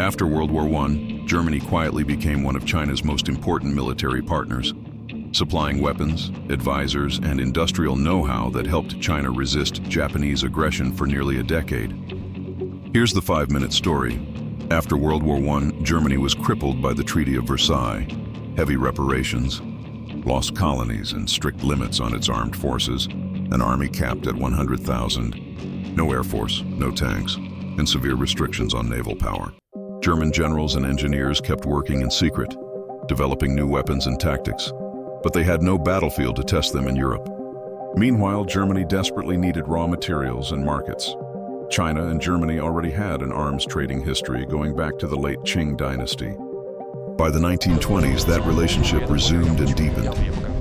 After World War I, Germany quietly became one of China's most important military partners, supplying weapons, advisors, and industrial know-how that helped China resist Japanese aggression for nearly a decade. Here's the 5-minute story. After World War I, Germany was crippled by the Treaty of Versailles, heavy reparations, lost colonies and strict limits on its armed forces, an army capped at 100,000, no air force, no tanks, and severe restrictions on naval power. German generals and engineers kept working in secret, developing new weapons and tactics, but they had no battlefield to test them in Europe. Meanwhile, Germany desperately needed raw materials and markets. China and Germany already had an arms trading history going back to the late Qing dynasty. By the 1920s, that relationship resumed and deepened.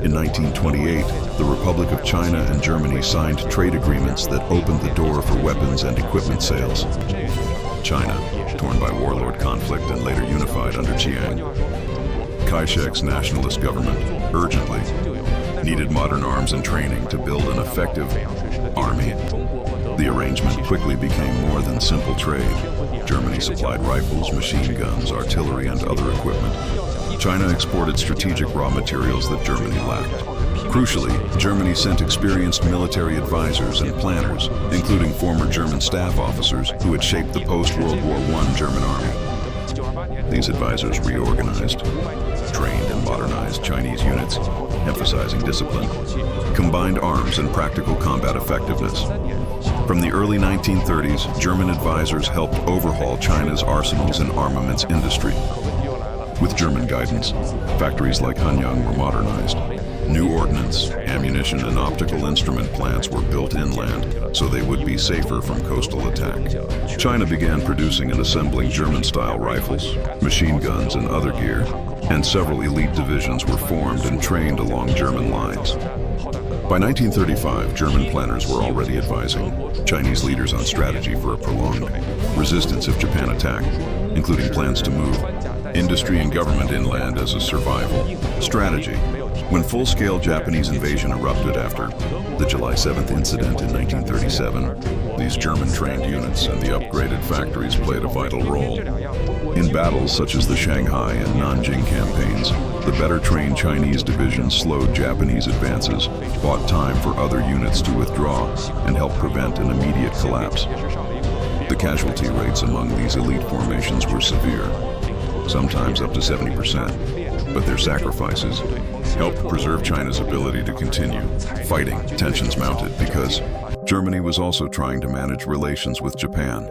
In 1928, the Republic of China and Germany signed trade agreements that opened the door for weapons and equipment sales. China, torn by warlord conflict and later unified under Chiang. Kai-shek's nationalist government urgently needed modern arms and training to build an effective army. The arrangement quickly became more than simple trade. Germany supplied rifles, machine guns, artillery, and other equipment. China exported strategic raw materials that Germany lacked. Crucially, Germany sent experienced military advisors and planners, including former German staff officers who had shaped the post-World War I German army. These advisors reorganized, trained and modernized Chinese units, emphasizing discipline, combined arms and practical combat effectiveness. From the early 1930s, German advisors helped overhaul China's arsenals and armaments industry. With German guidance, factories like Hanyang were modernized. New ordnance, ammunition, and optical instrument plants were built inland so they would be safer from coastal attack. China began producing and assembling German-style rifles, machine guns, and other gear, and several elite divisions were formed and trained along German lines. By 1935, German planners were already advising Chinese leaders on strategy for a prolonged resistance if Japan attacked, including plans to move industry and government inland as a survival strategy. When full-scale Japanese invasion erupted after the July 7th incident in 1937, these German-trained units and the upgraded factories played a vital role. In battles such as the Shanghai and Nanjing campaigns, the better-trained Chinese divisions slowed Japanese advances, bought time for other units to withdraw, and helped prevent an immediate collapse. The casualty rates among these elite formations were severe, sometimes up to 70%, but their sacrifices helped preserve China's ability to continue fighting. Tensions mounted because Germany was also trying to manage relations with Japan.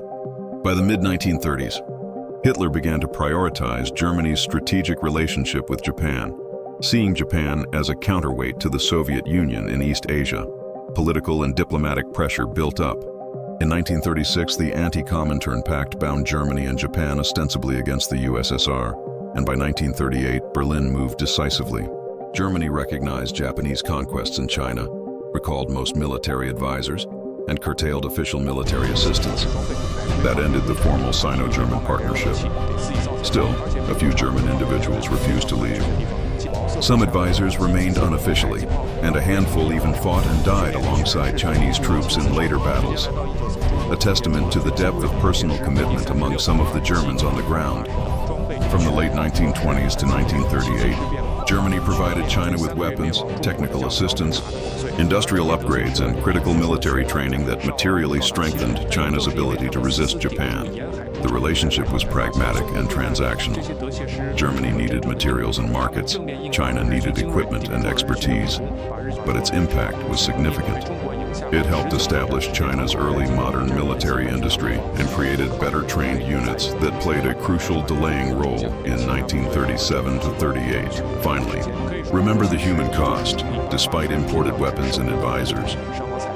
By the mid-1930s, Hitler began to prioritize Germany's strategic relationship with Japan, seeing Japan as a counterweight to the Soviet Union in East Asia. Political and diplomatic pressure built up. In 1936, the Anti-Comintern Pact bound Germany and Japan ostensibly against the USSR, and by 1938, Berlin moved decisively. Germany recognized Japanese conquests in China, recalled most military advisors, and curtailed official military assistance. That ended the formal Sino-German partnership. Still, a few German individuals refused to leave. Some advisors remained unofficially, and a handful even fought and died alongside Chinese troops in later battles, a testament to the depth of personal commitment among some of the Germans on the ground. From the late 1920s to 1938, Germany provided China with weapons, technical assistance, industrial upgrades, and critical military training that materially strengthened China's ability to resist Japan. The relationship was pragmatic and transactional. Germany needed materials and markets, China needed equipment and expertise, but its impact was significant. It helped establish China's early modern military industry and created better trained units that played a crucial delaying role in 1937 to 38. Finally, remember the human cost. Despite imported weapons and advisors,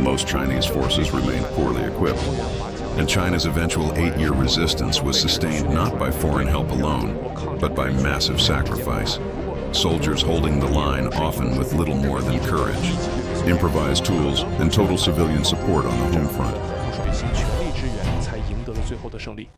most Chinese forces remained poorly equipped, and China's eventual 8-year resistance was sustained not by foreign help alone, but by massive sacrifice. Soldiers holding the line often with little more than courage, improvised tools, and total civilian support on the home front.